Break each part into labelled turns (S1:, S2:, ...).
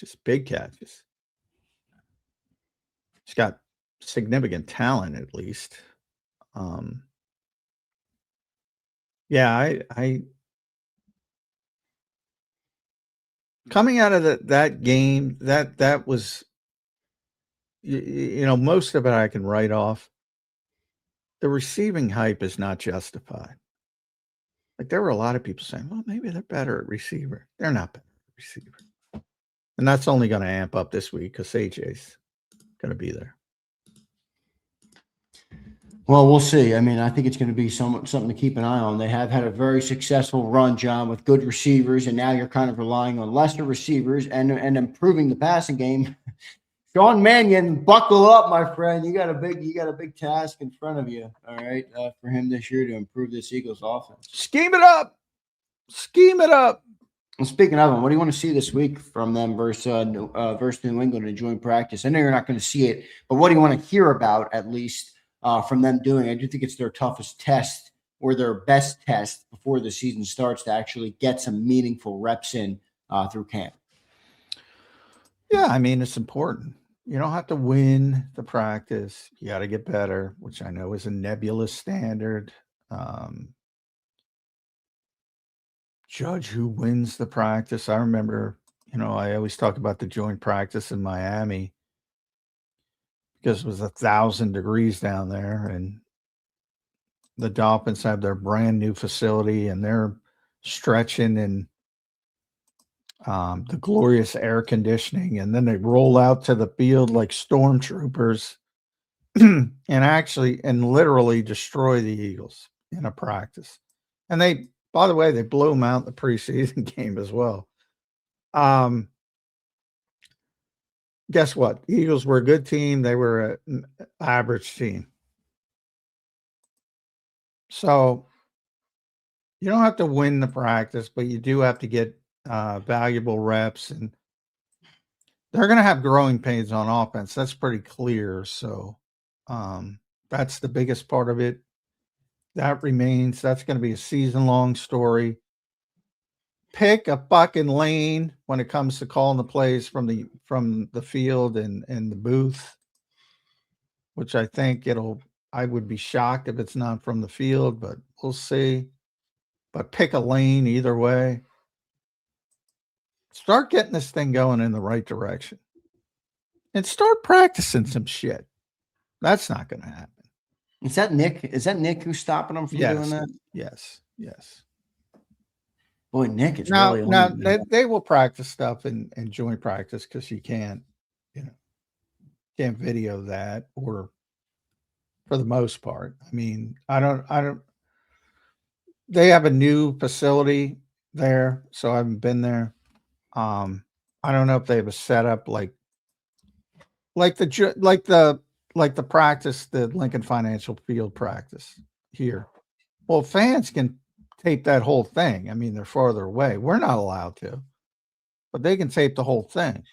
S1: just big catches. He's got significant talent, at least. Um, yeah, I coming out of that game, that was, most of it I can write off. The receiving hype is not justified. Like, there were a lot of people saying, well, maybe they're better at receiver. They're not better at receiver. And that's only going to amp up this week because AJ's going to be there.
S2: Well, we'll see. I mean, I think it's going to be something to keep an eye on. They have had a very successful run, John, with good receivers, and now you're kind of relying on lesser receivers and improving the passing game. Sean Mannion, buckle up, my friend. You got a big task in front of you. All right, for him this year to improve this Eagles offense.
S1: Scheme it up.
S2: And speaking of them, what do you want to see this week from them versus New England in joint practice? I know you're not going to see it, but what do you want to hear about at least from them doing? I do think it's their toughest test or their best test before the season starts to actually get some meaningful reps in through camp.
S1: Yeah, I mean, it's important. You don't have to win the practice. You got to get better, which I know is a nebulous standard. Judge who wins the practice. I remember, I always talk about the joint practice in Miami because it was 1,000 degrees down there, and the Dolphins have their brand new facility, and they're stretching in the glorious air conditioning, and then they roll out to the field like stormtroopers and literally destroy the Eagles in a practice. And by the way, they blew them out in the preseason game as well. Guess what? The Eagles were a good team. They were an average team. So you don't have to win the practice, but you do have to get valuable reps, and they're going to have growing pains on offense. That's pretty clear. So that's the biggest part of it. That remains. That's going to be a season-long story. Pick a fucking lane when it comes to calling the plays from the field and the booth, which I think I would be shocked if it's not from the field, but we'll see. But pick a lane either way. Start getting this thing going in the right direction. And start practicing some shit. That's not going to happen.
S2: Is that Nick? Is that Nick who's stopping them from doing that?
S1: Yes.
S2: Boy, Nick is
S1: now,
S2: really
S1: now they will practice stuff in joint practice because you can't video that, or for the most part. I mean, I don't. They have a new facility there, so I haven't been there. I don't know if they have a setup like the practice, the Lincoln Financial Field practice here. Well, fans can tape that whole thing. I mean, they're farther away. We're not allowed to, but they can tape the whole thing.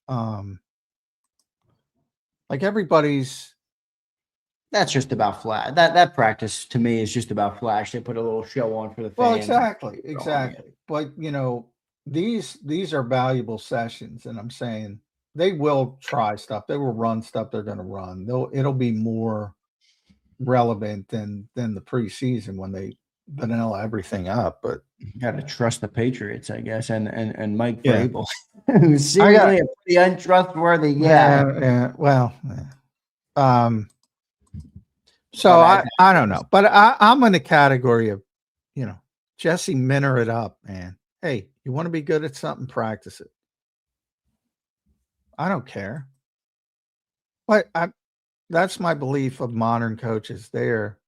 S1: Like everybody's.
S2: That's just about flash. That practice to me is just about flash. They put a little show on for the fans.
S1: Well, exactly. But these are valuable sessions, and I'm saying they will try stuff. They will run stuff they're going to run. It'll be more relevant than the preseason when they vanilla everything up. But
S2: you got to trust the Patriots, I guess, and Mike Vrabel, who's seemingly a pretty untrustworthy guy.
S1: Yeah. Well. So I don't know, but I'm in the category of, Jesse Minter it up, man. Hey, you want to be good at something, practice it. I don't care. But that's my belief of modern coaches there.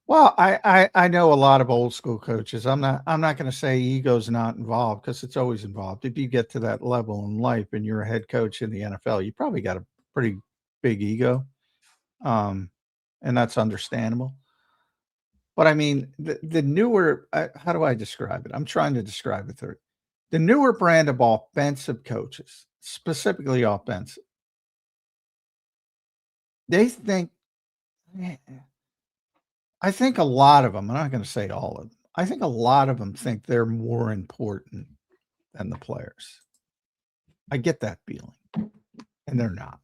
S1: Well, I know a lot of old school coaches. I'm not going to say ego's not involved, because it's always involved. If you get to that level in life and you're a head coach in the NFL, you probably got a pretty big ego. And that's understandable. But I mean, the newer, how do I describe it? I'm trying to describe it through. The newer brand of offensive coaches, specifically offensive, they think, I think a lot of them, I'm not going to say all of them, I think a lot of them think they're more important than the players. I get that feeling, and they're not.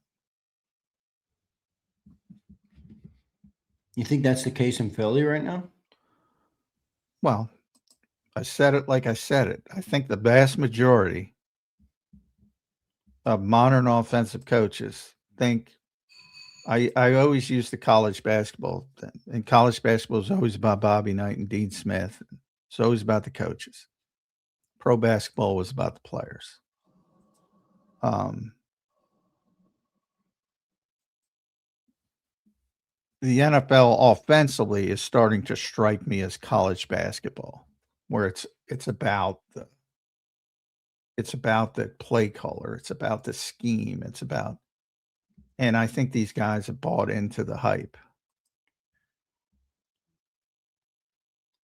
S2: You think that's the case in Philly right now?
S1: Well, I said it like I said it. I think the vast majority of modern offensive coaches think. I always use the college basketball thing. And college basketball is always about Bobby Knight and Dean Smith. It's always about the coaches. Pro basketball was about the players. The NFL offensively is starting to strike me as college basketball, where it's about the play color, it's about the scheme, and I think these guys have bought into the hype.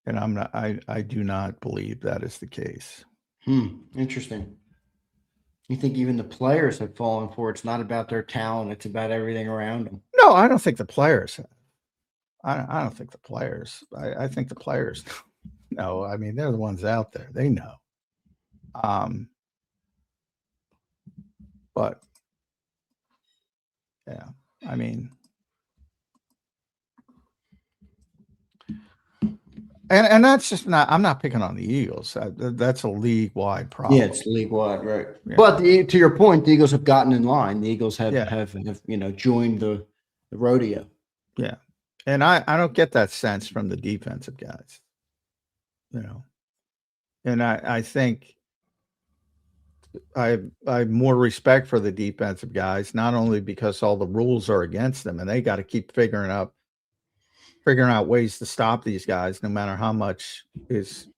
S1: And I do not believe that is the case.
S2: Interesting. You think even the players have fallen for it? It's not about their talent, it's about everything around them.
S1: No, I don't think the players have. I don't think the players. I think the players know. I mean, they're the ones out there. They know. But yeah, I mean, and that's just not. I'm not picking on the Eagles. That's a league-wide problem.
S2: Yeah, it's league-wide, right? Yeah. But to your point, the Eagles have gotten in line. The Eagles have joined the rodeo.
S1: Yeah. And I don't get that sense from the defensive guys, and I think I have more respect for the defensive guys, not only because all the rules are against them and they got to keep figuring out ways to stop these guys, no matter how much is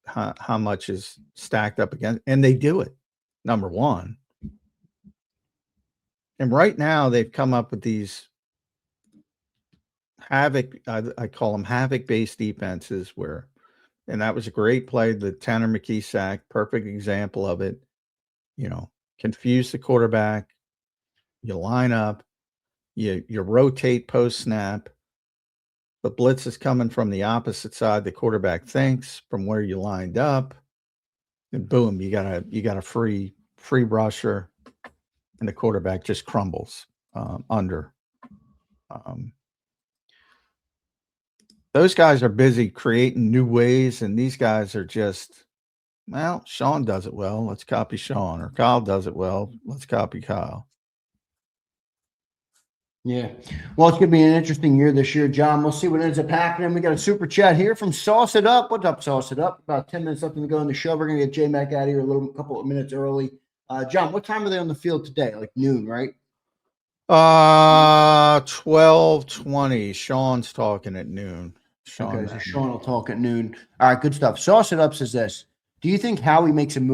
S1: stacked up against, and they do it. Number one. And right now they've come up with these havoc, I call them havoc-based defenses and that was a great play, the Tanner McKee sack, perfect example of it. Confuse the quarterback, you line up, you rotate post-snap, the blitz is coming from the opposite side, the quarterback thinks from where you lined up, and boom, you got a free rusher, and the quarterback just crumbles under. Those guys are busy creating new ways, and these guys are just, well, Sean does it well, let's copy Sean, or Kyle does it well, let's copy Kyle.
S2: Yeah. Well, it's going to be an interesting year this year, John. We'll see what ends up happening. We got a super chat here from Sauce It Up. What's up, Sauce It Up? About 10 minutes left to go in the show. We're going to get J-Mac out of here a couple of minutes early. John, what time are they on the field today? Like noon, right?
S1: 12:20. Sean's talking at noon.
S2: Okay, so Sean will talk at noon. All right, good stuff. Sauce It Up says this. Do you think Howie makes a move